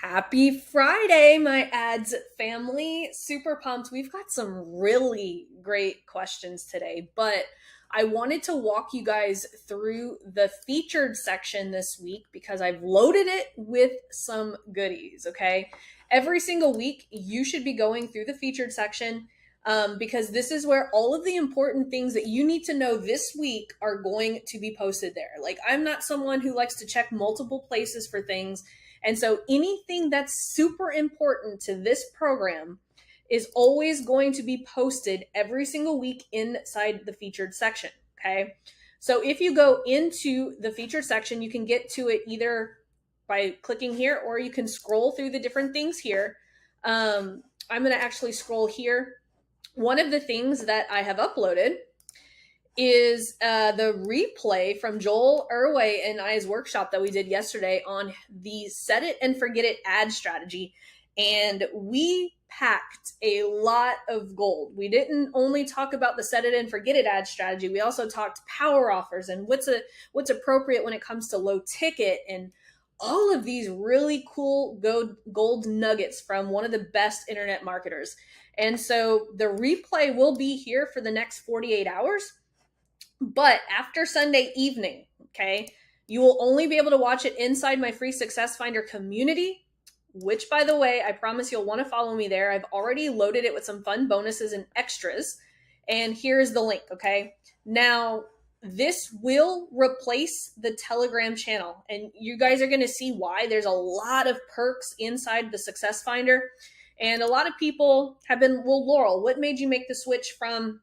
Happy Friday, my ads family. Super pumped. We've got some really great questions today, but I wanted to walk you guys through the featured section this week because I've loaded it with some goodies, okay? Every single week, you should be going through the featured section because this is where all of the important things that you need to know this week are going to be posted there. Like, I'm not someone who likes to check multiple places for things, and so anything that's super important to this program is always going to be posted every single week inside the featured section. Okay. So if you go into the featured section, you can get to it either by clicking here or you can scroll through the different things here. I'm going to actually scroll here. One of the things that I have uploaded is the replay from Joel Irway and I's workshop that we did yesterday on the set it and forget it ad strategy. And we packed a lot of gold. We didn't only talk about the set it and forget it ad strategy. We also talked power offers and what's appropriate when it comes to low ticket and all of these really cool gold nuggets from one of the best internet marketers. And so the replay will be here for the next 48 hours. But after Sunday evening, okay, you will only be able to watch it inside my free Success Finder community, which, by the way, I promise you'll want to follow me there. I've already loaded it with some fun bonuses and extras. And here's the link, okay? Now, this will replace the Telegram channel. And you guys are going to see why. There's a lot of perks inside the Success Finder. And a lot of people have been, well, Laurel, what made you make the switch from,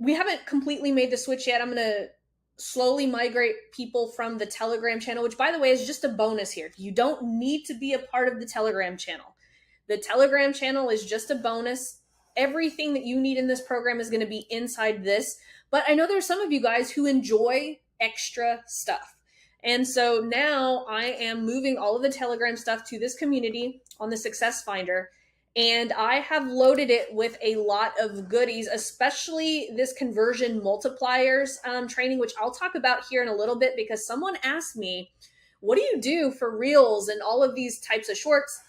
we haven't completely made the switch yet. I'm going to slowly migrate people from the Telegram channel, which, by the way, is just a bonus here. You don't need to be a part of the Telegram channel. The Telegram channel is just a bonus. Everything that you need in this program is going to be inside this. But I know there's some of you guys who enjoy extra stuff. And so now I am moving all of the Telegram stuff to this community on the Success Finder. And I have loaded it with a lot of goodies, especially this conversion multipliers training, which I'll talk about here in a little bit because someone asked me, what do you do for reels and all of these types of shorts?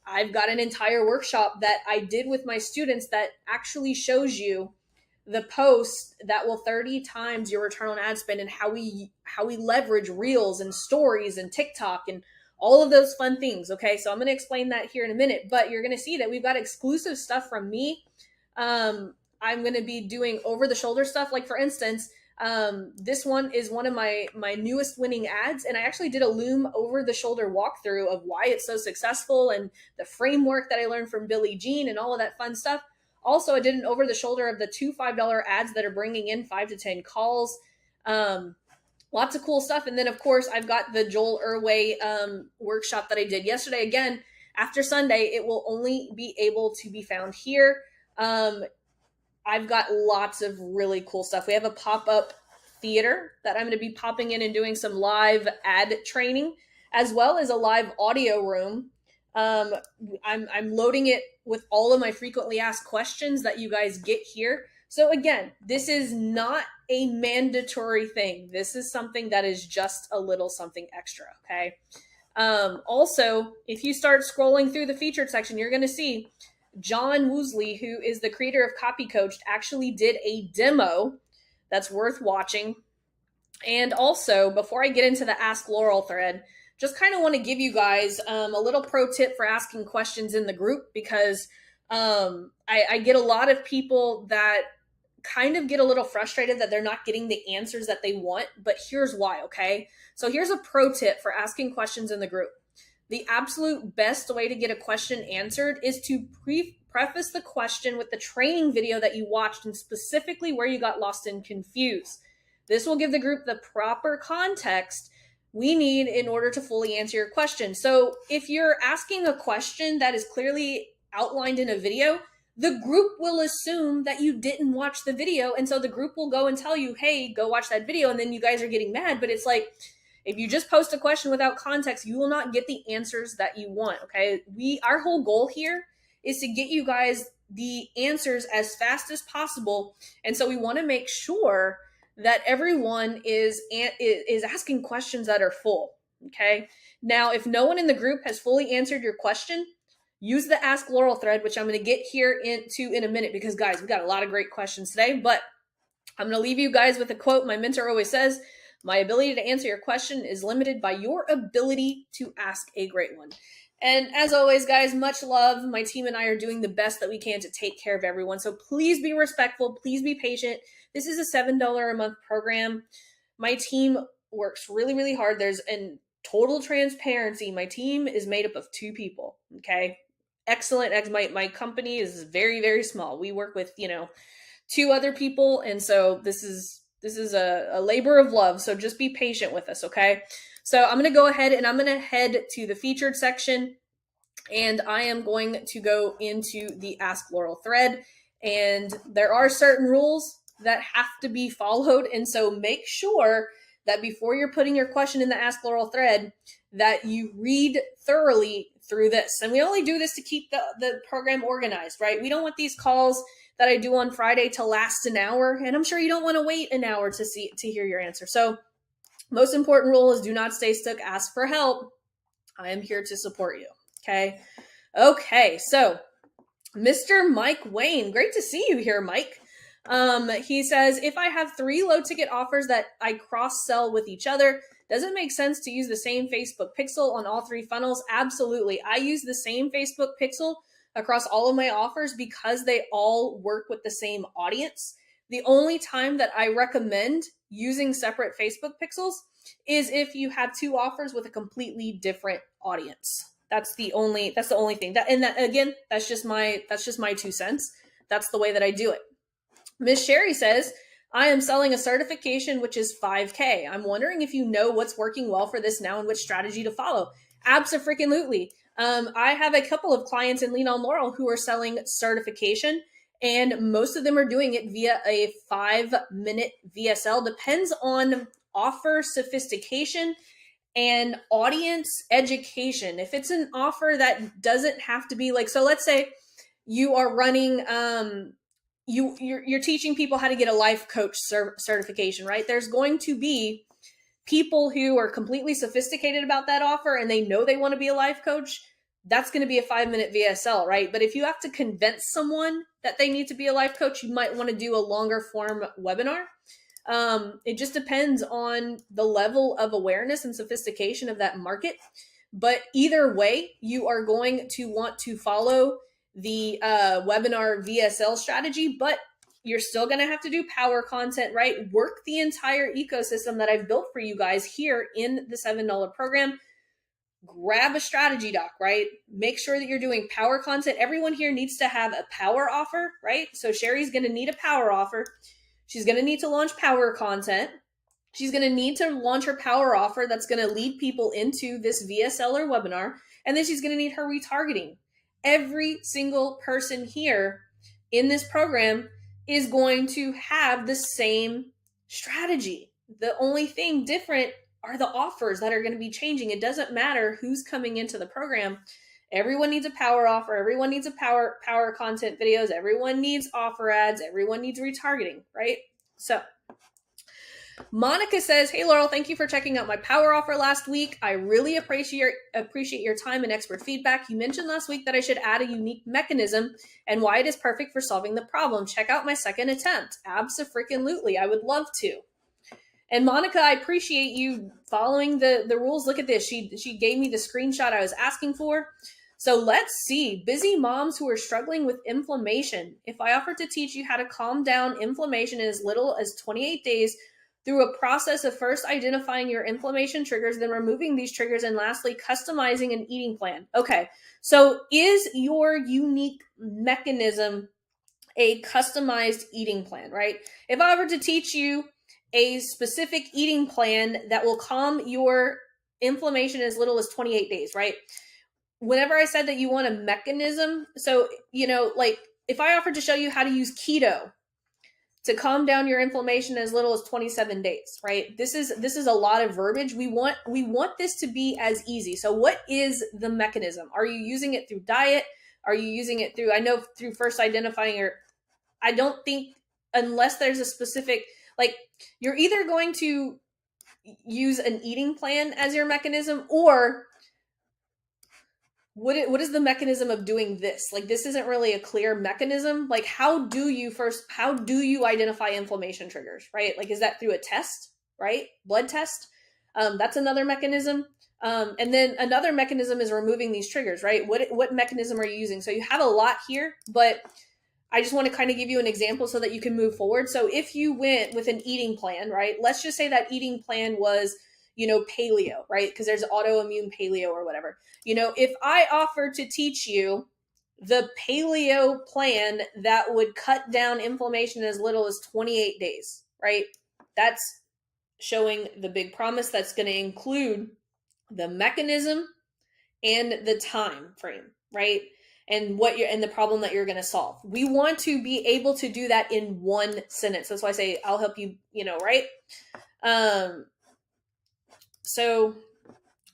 I've got an entire workshop that I did with my students that actually shows you the post that will 30 times your return on ad spend and how we leverage reels and stories and TikTok and all of those fun things. Okay, so I'm going to explain that here in a minute, but you're going to see that we've got exclusive stuff from me. I'm going to be doing over the shoulder stuff. Like, for instance, this one is one of my newest winning ads, and I actually did a Loom over the shoulder walkthrough of why it's so successful and the framework that I learned from Billie Jean and all of that fun stuff. Also, I did an over the shoulder of the two $5 ads that are bringing in 5 to 10 calls. Lots of cool stuff. And then, of course, I've got the Joel Irway workshop that I did yesterday. Again, after Sunday, it will only be able to be found here. I've got lots of really cool stuff. We have a pop-up theater that I'm going to be popping in and doing some live ad training, as well as a live audio room. I'm loading it with all of my frequently asked questions that you guys get here. So again, this is not a mandatory thing. This is something that is just a little something extra, okay? Also, if you start scrolling through the featured section, you're going to see John Woosley, who is the creator of Copy Coached, actually did a demo that's worth watching. And also, before I get into the Ask Laurel thread, just kind of want to give you guys a little pro tip for asking questions in the group because I get a lot of people that kind of get a little frustrated that they're not getting the answers that they want, but here's why, okay? So here's a pro tip for asking questions in the group. The absolute best way to get a question answered is to preface the question with the training video that you watched and specifically where you got lost and confused. This will give the group the proper context we need in order to fully answer your question. So if you're asking a question that is clearly outlined in a video, the group will assume that you didn't watch the video. And so the group will go and tell you, hey, go watch that video. And then you guys are getting mad. But it's like, if you just post a question without context, you will not get the answers that you want. Okay. Our whole goal here is to get you guys the answers as fast as possible. And so we want to make sure that everyone is asking questions that are full. Okay. Now, if no one in the group has fully answered your question, use the Ask Laurel thread, which I'm going to get here into in a minute because, guys, we got a lot of great questions today. But I'm going to leave you guys with a quote my mentor always says: my ability to answer your question is limited by your ability to ask a great one. And as always, guys, much love. My team and I are doing the best that we can to take care of everyone. So please be respectful. Please be patient. This is a $7 a month program. My team works really, really hard. There's in total transparency, my team is made up of 2 people. Okay. Excellent. My company is very, very small. We work with, 2 other people. And so this is a labor of love. So just be patient with us. Okay. So I'm going to go ahead and I'm going to head to the featured section, and I am going to go into the Ask Laurel thread. And there are certain rules that have to be followed. And so make sure that before you're putting your question in the Ask Laurel thread, that you read thoroughly through this. And we only do this to keep the program organized, right? We don't want these calls that I do on Friday to last an hour. And I'm sure you don't want to wait an hour to hear your answer. So most important rule is do not stay stuck. Ask for help. I am here to support you. Okay. So Mr. Mike Wayne, great to see you here, Mike. He says, if I have 3 low ticket offers that I cross sell with each other, does it make sense to use the same Facebook pixel on all 3 funnels? Absolutely. I use the same Facebook pixel across all of my offers because they all work with the same audience. The only time that I recommend using separate Facebook pixels is if you have 2 offers with a completely different audience. That's the only thing. That's just my 2 cents. That's the way that I do it. Miss Sherry says, I am selling a certification, which is $5K. I'm wondering if you know what's working well for this now and which strategy to follow. Abso-freaking-lutely. I have a couple of clients in Lean on Laurel who are selling certification, and most of them are doing it via a 5-minute VSL. Depends on offer sophistication and audience education. If it's an offer that doesn't have to be like, so let's say you are running, you're teaching people how to get a life coach certification, right? There's going to be people who are completely sophisticated about that offer and they know they want to be a life coach. That's going to be a 5-minute VSL, right? But if you have to convince someone that they need to be a life coach, you might want to do a longer form webinar. It just depends on the level of awareness and sophistication of that market. But either way, you are going to want to follow the webinar VSL strategy, but you're still going to have to do power content, right? Work the entire ecosystem that I've built for you guys here in the $7 program. Grab a strategy doc, right? Make sure that you're doing power content. Everyone here needs to have a power offer, right? So Sherry's going to need a power offer. She's going to need to launch power content. She's going to need to launch her power offer that's going to lead people into this VSL or webinar. And then she's going to need her retargeting. Every single person here in this program is going to have the same strategy. The only thing different are the offers that are going to be changing. It doesn't matter who's coming into the program. Everyone needs a power offer. Everyone needs a power content videos. Everyone needs offer ads. Everyone needs retargeting, right? So Monica says, hey, Laurel, thank you for checking out my power offer last week. I really appreciate your time and expert feedback. You mentioned last week that I should add a unique mechanism and why it is perfect for solving the problem. Check out my second attempt. Abso-freaking-lutely. I would love to. And Monica, I appreciate you following the rules. Look at this. She gave me the screenshot I was asking for. So let's see. Busy moms who are struggling with inflammation. If I offer to teach you how to calm down inflammation in as little as 28 days through a process of first identifying your inflammation triggers, then removing these triggers, and lastly, customizing an eating plan. Okay, so is your unique mechanism a customized eating plan, right? If I were to teach you a specific eating plan that will calm your inflammation as little as 28 days, right? Whenever I said that you want a mechanism, so, like if I offered to show you how to use keto to calm down your inflammation as little as 27 days, right? This is a lot of verbiage. We want this to be as easy. So what is the mechanism? Are you using it through diet? Are you using it through, I know through first identifying your, I don't think unless there's a specific, like you're either going to use an eating plan as your mechanism, or what is the mechanism of doing this? Like, this isn't really a clear mechanism. Like, how do you identify inflammation triggers, right? Like, is that through a test, right? Blood test. That's another mechanism. And then another mechanism is removing these triggers, right? What mechanism are you using? So you have a lot here, but I just want to kind of give you an example so that you can move forward. So if you went with an eating plan, right? Let's just say that eating plan was, paleo, right? Because there's autoimmune paleo or whatever. If I offer to teach you the paleo plan that would cut down inflammation as little as 28 days, right? That's showing the big promise. That's going to include the mechanism and the time frame, right? And the problem that you're going to solve. We want to be able to do that in one sentence. That's why I say I'll help you, right? So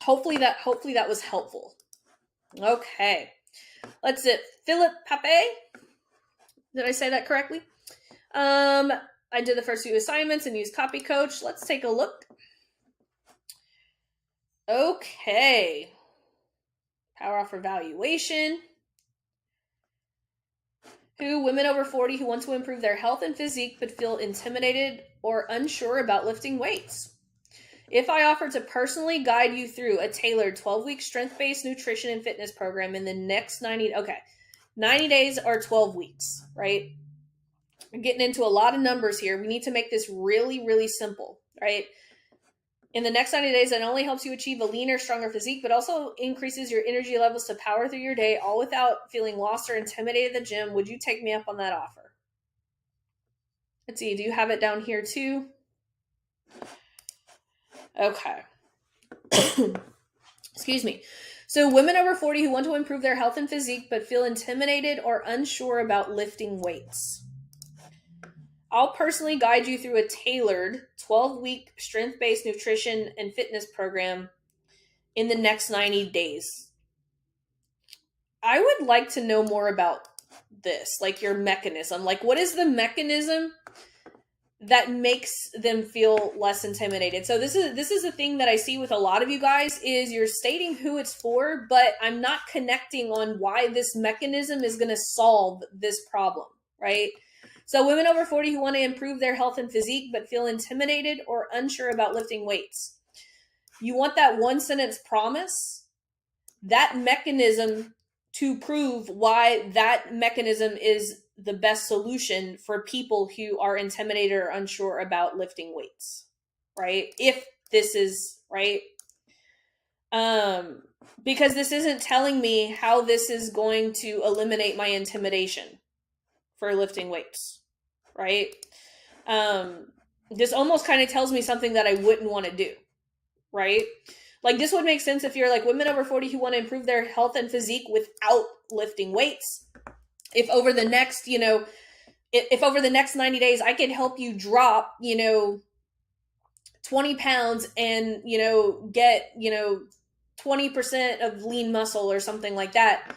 hopefully that was helpful. Okay. Let's see. Philip Pape. Did I say that correctly? I did the first few assignments and used Copy Coach. Let's take a look. Okay. Power Offer Valuation. Women over 40 who want to improve their health and physique but feel intimidated or unsure about lifting weights. If I offer to personally guide you through a tailored 12-week strength-based nutrition and fitness program in the next 90 days or 12 weeks, right? We're getting into a lot of numbers here. We need to make this really, really simple, right? In the next 90 days, that not only helps you achieve a leaner, stronger physique, but also increases your energy levels to power through your day, all without feeling lost or intimidated at the gym. Would you take me up on that offer? Let's see. Do you have it down here too? Okay. Excuse me. So women over 40 who want to improve their health and physique but feel intimidated or unsure about lifting weights. I'll personally guide you through a tailored 12-week strength-based nutrition and fitness program in the next 90 days. I would like to know more about this, like your mechanism. Like, what is the mechanism that makes them feel less intimidated? So this is the thing that I see with a lot of you guys is you're stating who it's for, but I'm not connecting on why this mechanism is going to solve this problem, right? So women over 40 who want to improve their health and physique but feel intimidated or unsure about lifting weights. You want that one sentence promise, that mechanism to prove why that mechanism is the best solution for people who are intimidated or unsure about lifting weights, right? If this is, right? Because this isn't telling me how this is going to eliminate my intimidation for lifting weights, right? This almost kind of tells me something that I wouldn't want to do, right? Like, this would make sense if you're like women over 40 who want to improve their health and physique without lifting weights. If over the next, if over the next 90 days, I can help you drop, 20 pounds and, get, 20% of lean muscle or something like that,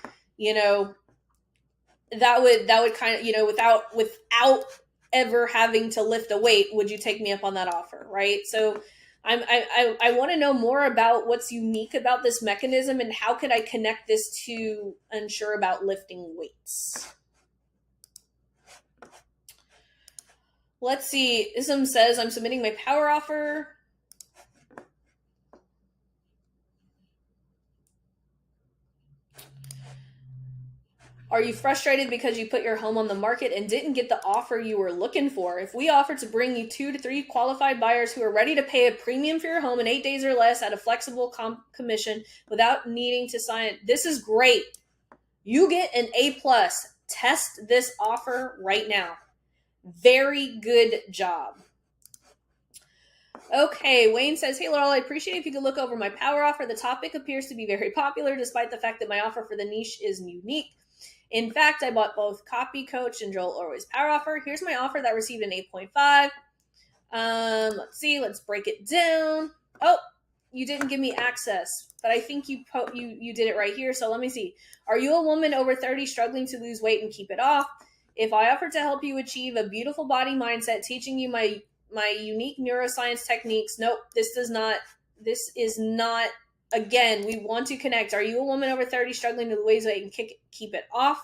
that would kind of, without ever having to lift a weight, would you take me up on that offer, right? So I want to know more about what's unique about this mechanism and how could I connect this to unsure about lifting weights. Let's see. Ism says, I'm submitting my power offer. Are you frustrated because you put your home on the market and didn't get the offer you were looking for? If we offer to bring you 2 to 3 qualified buyers who are ready to pay a premium for your home in 8 days or less at a flexible commission without needing to sign, this is great. You get an A+. Test this offer right now. Very good job. Okay, Wayne says, hey, Laurel, I appreciate if you could look over my power offer. The topic appears to be very popular despite the fact that my offer for the niche is unique. In fact, I bought both Copy Coach and Joel Orway's power offer. Here's my offer that received an 8.5. Let's see. Let's break it down. Oh, you didn't give me access, but I think you did it right here. So let me see. Are you a woman over 30 struggling to lose weight and keep it off? If I offer to help you achieve a beautiful body mindset, teaching you my my unique neuroscience techniques. Nope, this is not, again, we want to connect. Are you a woman over 30 struggling to lose weight and keep it off?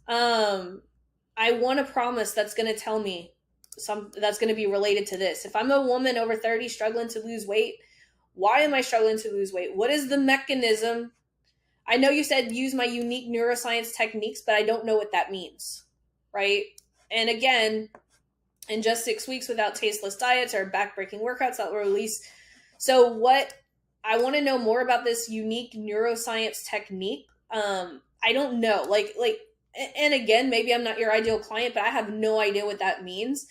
I want a promise that's going to tell me that's going to be related to this. If I'm a woman over 30 struggling to lose weight, why am I struggling to lose weight? What is the mechanism? I know you said use my unique neuroscience techniques, but I don't know what that means, right? And again, in just 6 weeks without tasteless diets or backbreaking workouts that will release. So what I want to know more about this unique neuroscience technique. I don't know, and again, maybe I'm not your ideal client, but I have no idea what that means.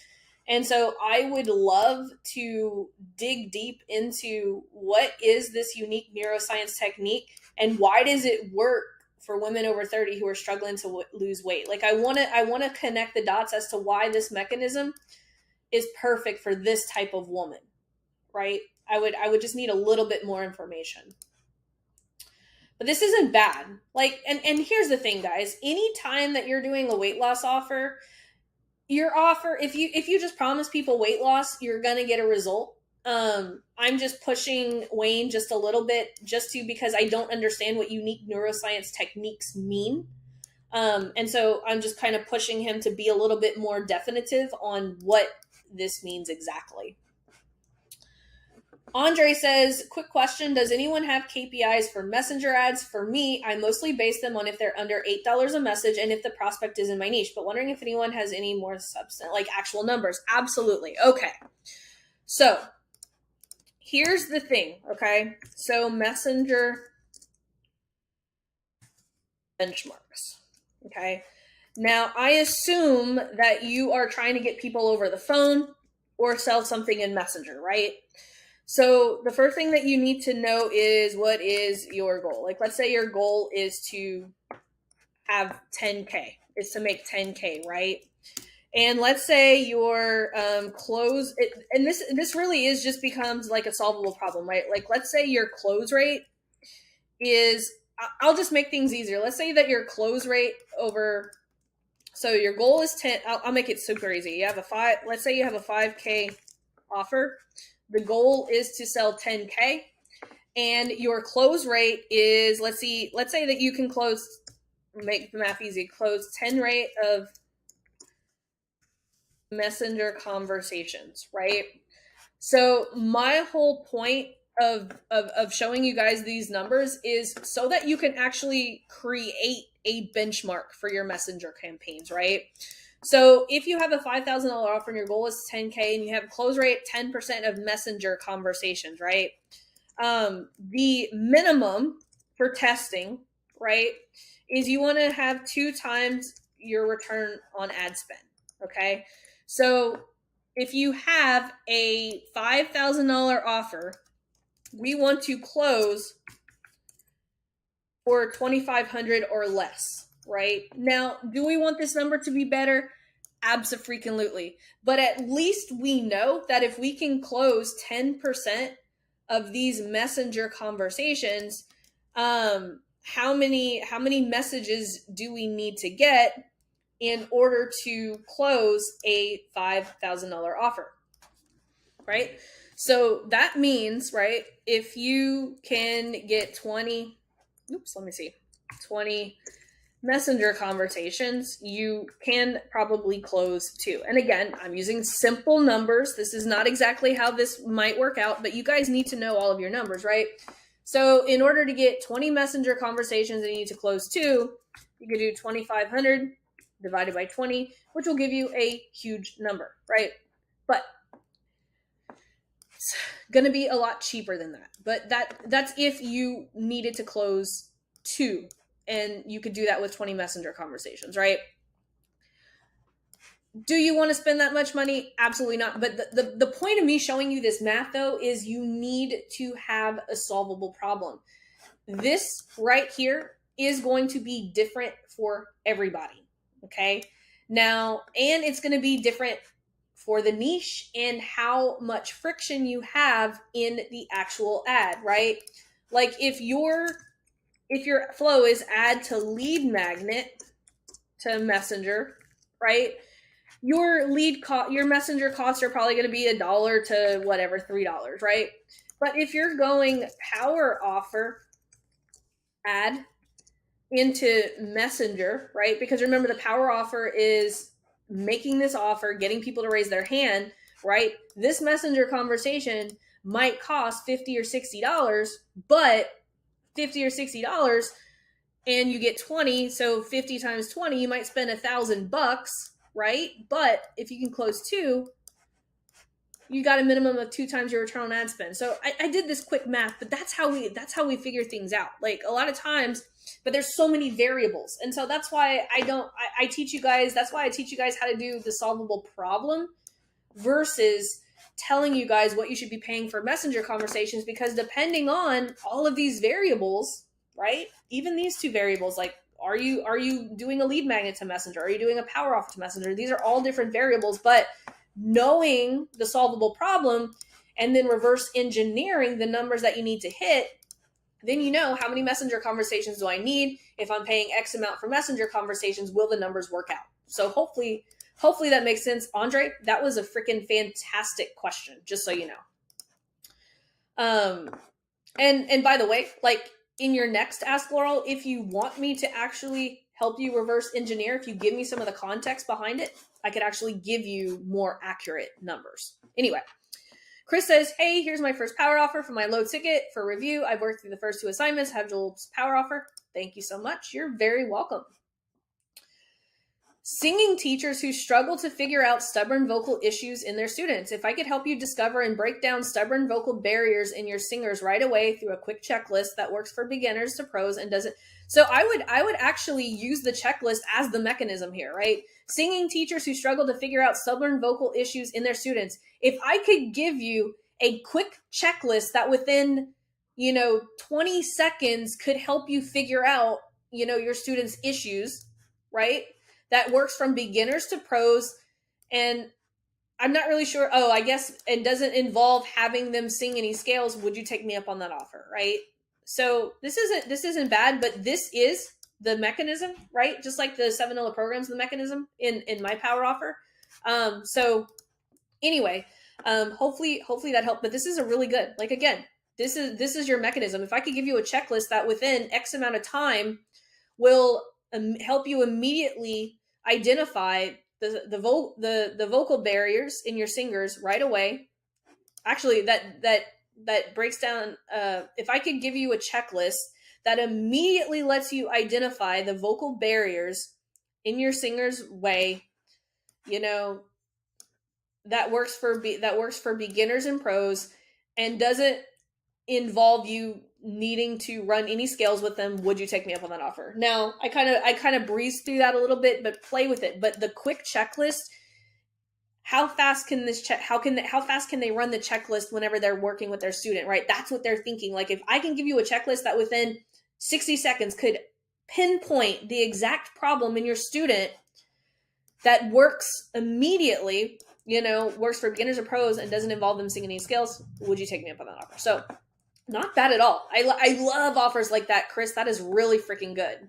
And so I would love to dig deep into what is this unique neuroscience technique and why does it work for women over 30 who are struggling to lose weight. Like I want to connect the dots as to why this mechanism is perfect for this type of woman, right? I would just need a little bit more information. But this isn't bad. Like, and here's the thing, guys. Anytime that you're doing a weight loss offer, if you just promise people weight loss, you're gonna get a result. I'm just pushing Wayne just a little bit because I don't understand what unique neuroscience techniques mean. And so I'm just kind of pushing him to be a little bit more definitive on what this means exactly. Andre says, quick question. Does anyone have KPIs for messenger ads? For me, I mostly base them on if they're under $8 a message and if the prospect is in my niche, but wondering if anyone has any more substance, like actual numbers. Absolutely. Okay. So here's the thing. Okay. So messenger benchmarks. Okay. Now I assume that you are trying to get people over the phone or sell something in messenger, right? So the first thing that you need to know is what is your goal? Like, let's say your goal is to have 10K, is to make 10K, right? And let's say your close, and this really is just becomes like a solvable problem, right? Like, let's say your close rate is, I'll just make things easier. Let's say that your close rate so your goal is 10, I'll make it super easy. You have let's say you have a 5K offer. The goal is to sell 10K and your close rate is, let's say that you can make the math easy, close 10 rate of messenger conversations, right? So my whole point of showing you guys these numbers is so that you can actually create a benchmark for your messenger campaigns, right? So if you have a $5,000 offer and your goal is 10K and you have a close rate 10% of messenger conversations, right? The minimum for testing, right, is you want to have 2 times your return on ad spend, okay? So if you have a $5,000 offer, we want to close for $2,500 or less, right? Now, do we want this number to be better? Absolutely. But at least we know that if we can close 10% of these messenger conversations, how many messages do we need to get in order to close a $5,000 offer, right? So that means, right, if you can get 20 messenger conversations, you can probably close 2. And again, I'm using simple numbers. This is not exactly how this might work out, but you guys need to know all of your numbers, right? So in order to get 20 messenger conversations and you need to close 2, you could do 2,500 divided by 20, which will give you a huge number, right? But it's going to be a lot cheaper than that. But that's if you needed to close 2, and you could do that with 20 messenger conversations, right? Do you want to spend that much money? Absolutely not. But the point of me showing you this math, though, is you need to have a solvable problem. This right here is going to be different for everybody, okay? Now, and it's going to be different for the niche and how much friction you have in the actual ad, right? Like if your flow is add to lead magnet to messenger, right? your your messenger costs are probably going to be $1 to whatever, $3, right? But if you're going power offer ad into messenger, right? Because remember, the power offer is making this offer, getting people to raise their hand, right? This messenger conversation might cost $50 or $60, but $50 or $60 and you get 20, so 50 times 20, you might spend $1,000, right? But if you can close two, you got a minimum of 2 times your return on ad spend. So I did this quick math, but that's how we figure things out. Like a lot of times, but there's so many variables, and so that's why I teach you guys. That's why I teach you guys how to do the solvable problem versus telling you guys what you should be paying for messenger conversations, because depending on all of these variables, right? Even these two variables, like are you doing a lead magnet to messenger? Are you doing a power offer to messenger? These are all different variables, but knowing the solvable problem and then reverse engineering the numbers that you need to hit, then you know how many messenger conversations do I need. If I'm paying X amount for messenger conversations, will the numbers work out? So hopefully that makes sense. Andre, that was a freaking fantastic question, just so you know. And by the way, like in your next Ask Laurel, if you want me to actually help you reverse engineer, if you give me some of the context behind it, I could actually give you more accurate numbers. Anyway, Chris says, hey, here's my first power offer for my low ticket for review. I've worked through the first 2 assignments, have Joel's power offer. Thank you so much. You're very welcome. Singing teachers who struggle to figure out stubborn vocal issues in their students. If I could help you discover and break down stubborn vocal barriers in your singers right away through a quick checklist that works for beginners to pros and doesn't. So I would actually use the checklist as the mechanism here, right? Singing teachers who struggle to figure out stubborn vocal issues in their students. If I could give you a quick checklist that within, 20 seconds could help you figure out, your students' issues, right? That works from beginners to pros, and I'm not really sure. Oh, I guess it doesn't involve having them sing any scales. Would you take me up on that offer, right? So this isn't bad, but this is the mechanism, right? Just like the 7 program's the mechanism in my power offer. So anyway, hopefully that helped. But this is a really good, like, again, this is your mechanism. If I could give you a checklist that within X amount of time will help you immediately identify the vocal barriers in your singers right away. Actually, that breaks down. If I could give you a checklist that immediately lets you identify the vocal barriers in your singers way, that works for beginners and pros, and doesn't involve you needing to run any scales with them, would you take me up on that offer? Now, I kind of breezed through that a little bit, but play with it. But the quick checklist, how fast can they run the checklist whenever they're working with their student, right? That's what they're thinking. Like, if I can give you a checklist that within 60 seconds could pinpoint the exact problem in your student that works immediately, works for beginners or pros and doesn't involve them singing any scales, would you take me up on that offer? So not bad at all. I love offers like that, Chris. That is really freaking good.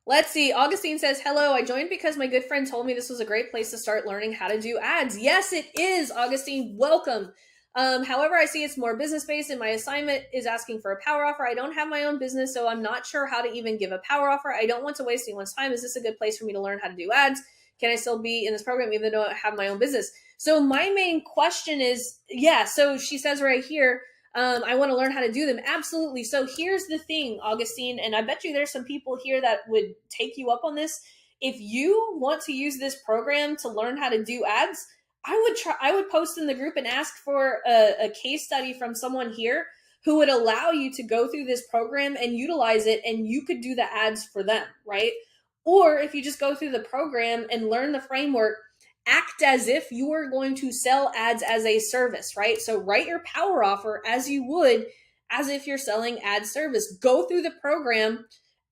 Let's see. Augustine says, hello, I joined because my good friend told me this was a great place to start learning how to do ads. Yes, it is, Augustine. Welcome. However, I see it's more business-based and my assignment is asking for a power offer. I don't have my own business, so I'm not sure how to even give a power offer. I don't want to waste anyone's time. Is this a good place for me to learn how to do ads? Can I still be in this program even though I have my own business? So my main question is, yeah, so she says right here, I want to learn how to do them. Absolutely. So here's the thing, Augustine, and I bet you there's some people here that would take you up on this. If you want to use this program to learn how to do ads, I would post in the group and ask for a case study from someone here who would allow you to go through this program and utilize it, and you could do the ads for them, right? Or if you just go through the program and learn the framework, act as if you are going to sell ads as a service, right? So write your power offer as you would as if you're selling ad service. Go through the program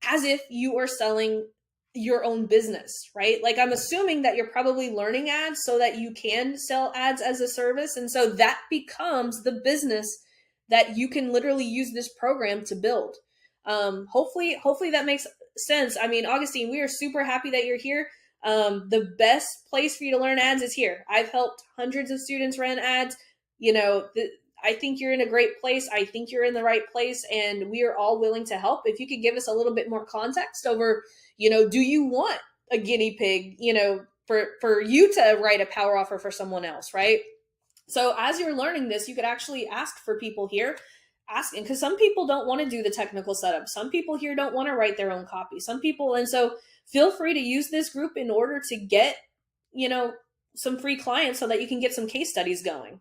as if you are selling your own business, right? Like, I'm assuming that you're probably learning ads so that you can sell ads as a service. And so that becomes the business that you can literally use this program to build. Hopefully that makes sense. I mean, Augustine, we are super happy that you're here. The best place for you to learn ads is here. I've helped hundreds of students run ads. I think you're in a great place. I think you're in the right place, and we are all willing to help. If you could give us a little bit more context over, do you want a guinea pig, for you to write a power offer for someone else, right? So as you're learning this, you could actually ask for people here, asking, because some people don't want to do the technical setup. Some people here don't want to write their own copy. Some people, and so feel free to use this group in order to get, some free clients so that you can get some case studies going.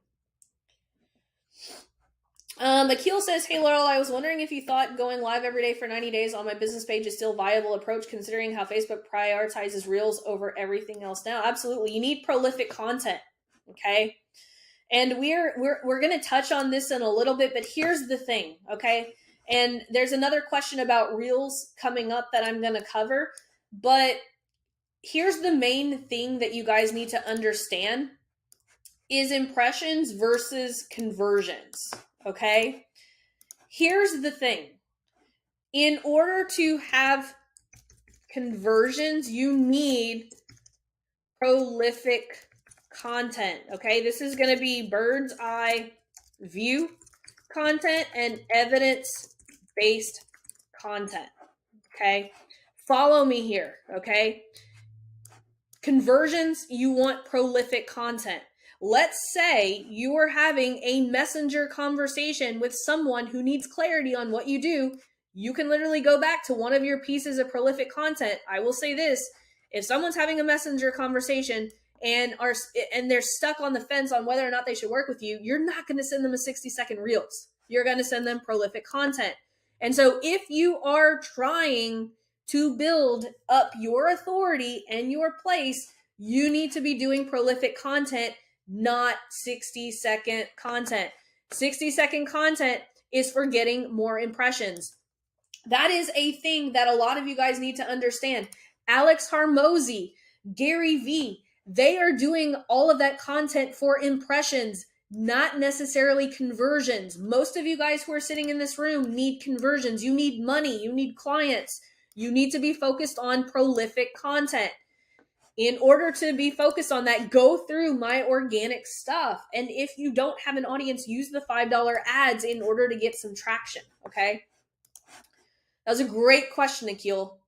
Akil says, hey, Laurel, I was wondering if you thought going live every day for 90 days on my business page is still a viable approach considering how Facebook prioritizes Reels over everything else now. Absolutely. You need prolific content, okay? And we're going to touch on this in a little bit, but here's the thing, okay? And there's another question about Reels coming up that I'm going to cover, but here's the main thing that you guys need to understand is impressions versus conversions, okay? Here's the thing. In order to have conversions, you need prolific content, okay? This is going to be bird's eye view content and evidence-based content, okay? Follow me here, okay? Conversions, you want prolific content. Let's say you are having a messenger conversation with someone who needs clarity on what you do. You can literally go back to one of your pieces of prolific content. I will say this, if someone's having a messenger conversation and they're stuck on the fence on whether or not they should work with you, you're not going to send them a 60-second reels. You're going to send them prolific content. And so if you are trying to build up your authority and your place, you need to be doing prolific content, not 60-second content. 60-second content is for getting more impressions. That is a thing that a lot of you guys need to understand. Alex Harmozy, Gary Vee, they are doing all of that content for impressions, not necessarily conversions. Most of you guys who are sitting in this room need conversions. You need money. You need clients. You need to be focused on prolific content. In order to be focused on that, go through my organic stuff. And if you don't have an audience, use the $5 ads in order to get some traction, okay? That was a great question, Akil.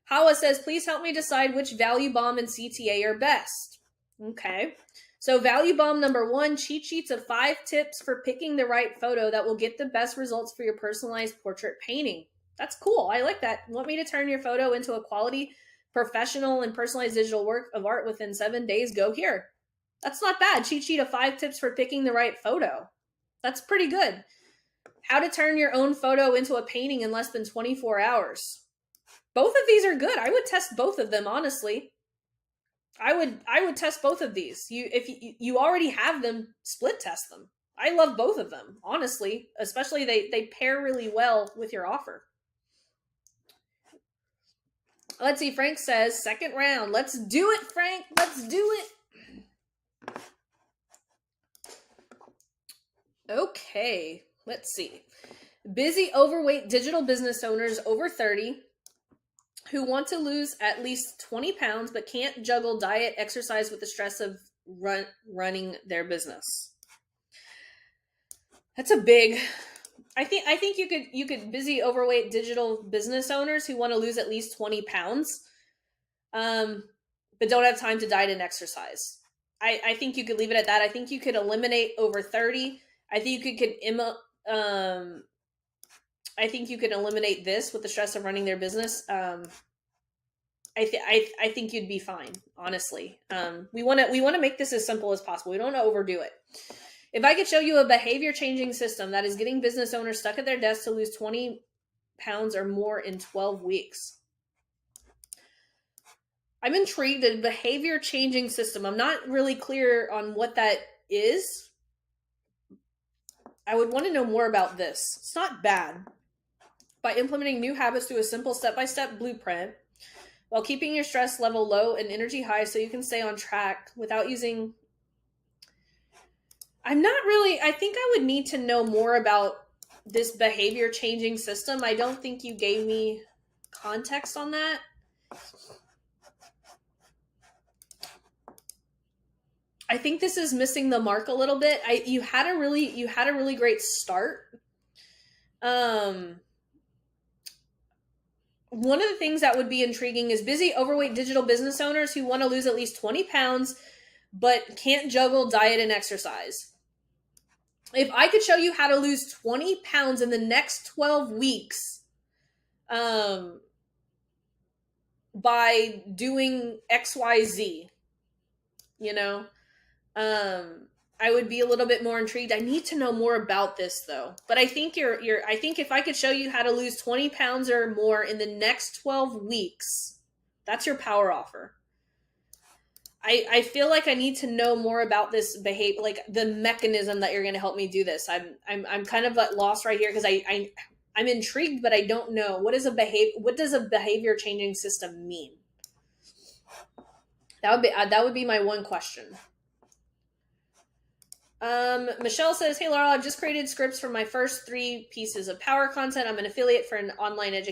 Hawa says, please help me decide which value bomb and CTA are best. Okay. So value bomb number 1, cheat sheets of 5 tips for picking the right photo that will get the best results for your personalized portrait painting. That's cool. I like that. Want me to turn your photo into a quality, professional, and personalized digital work of art within 7 days? Go here. That's not bad. Cheat sheet of 5 tips for picking the right photo. That's pretty good. How to turn your own photo into a painting in less than 24 hours. Both of these are good. I would test both of them, honestly. I would test both of these. If you already have them, split test them. I love both of them, honestly. Especially they pair really well with your offer. Let's see, Frank says, second round. Let's do it, Frank. Let's do it. Okay, let's see. Busy, overweight digital business owners over 30 who want to lose at least 20 pounds but can't juggle diet, exercise with the stress of running their business. That's a big... I think you could busy, overweight digital business owners who want to lose at least 20 pounds, but don't have time to diet and exercise. I think you could leave it at that. I think you could eliminate over 30. I think you could eliminate this with the stress of running their business. I think you'd be fine, honestly. We want to make this as simple as possible. We don't want to overdo it. If I could show you a behavior changing system that is getting business owners stuck at their desk to lose 20 pounds or more in 12 weeks. I'm intrigued. A behavior changing system. I'm not really clear on what that is. I would want to know more about this. It's not bad. By implementing new habits through a simple step-by-step blueprint, while keeping your stress level low and energy high so you can stay on track without using... I think I would need to know more about this behavior changing system. I don't think you gave me context on that. I think this is missing the mark a little bit. You had a really great start. One of the things that would be intriguing is busy, overweight digital business owners who want to lose at least 20 pounds but can't juggle diet and exercise. If I could show you how to lose 20 pounds in the next 12 weeks by doing XYZ, you know, I would be a little bit more intrigued. I need to know more about this though. But I think I think if I could show you how to lose 20 pounds or more in the next 12 weeks, that's your power offer. I feel like I need to know more about this behavior, like the mechanism that you're going to help me do this. I'm kind of at loss right here because I'm intrigued, but I don't know what does a behavior changing system mean? That would be my one question. Michelle says, "Hey Laurel, I've just created scripts for my first 3 pieces of power content. I'm an affiliate for an online education